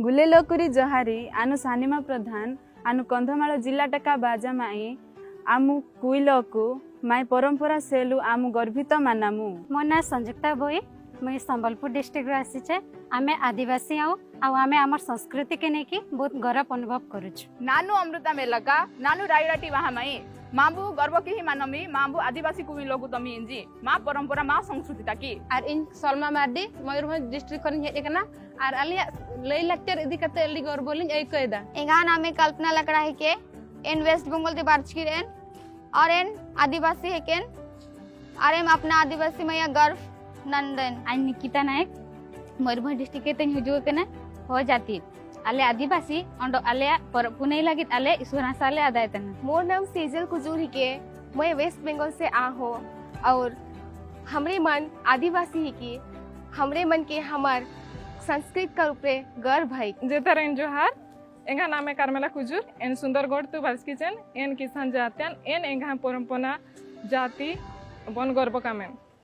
गुलेलोकुरी जहारी आनु सानिमा प्रधान आनु कंधमाल जिला टका बाजा माई आमु कुइलकु माई परंपरा सेलु आमु गर्भित मानामु। मो ना संजुक्ता बोई मुई संबलपुर डिस्ट्रिक्ट आसीचे। आमे आदिवासी आमे आमर संस्कृति के नेकी बहुत गर्व अनुभव करूछु। नानु अमृता मेलका नानु रायराटी वहामाई माबू गर्व की ही मानमी माबू आदिवासी कुमी लोगु तमी इंजी मा परंपरा मा संस्कृति ताकी आर इन सलमा मार्डी मयूरभंज डिस्ट्रिक्ट खन हेकना आर अलिया लई लेक्चर इदी कते अली गौर बोलिन ए कयदा एगा नामे कल्पना लकड़ा है के इन वेस्ट बंगाल दे बारचकी रेन और इन आदिवासी है केन और एम अपना आदिवासी मैया गर्व नंदन आई निकिता नायक मयूरभंज डिस्ट्रिक्ट के तेन हुजु केना हो जाती अले आदिवासी अंडो अले पर पुनै लगित अले ईश्वरा साले आदायतन। मोर नाम सेजल कुजूर ही के मैं वेस्ट बंगाल से आ हो और हमरे मन आदिवासी ही की हमरे मन के हमार संस्कृत का रूपे गर्व है। जेतरेन जोहार एंगा नामे कार्मेला कुजूर एन सुंदरगढ़ तु बालस्किचन एन किसान जात्यान एन एंगा परंपरा जाति बन गर्व कामेन।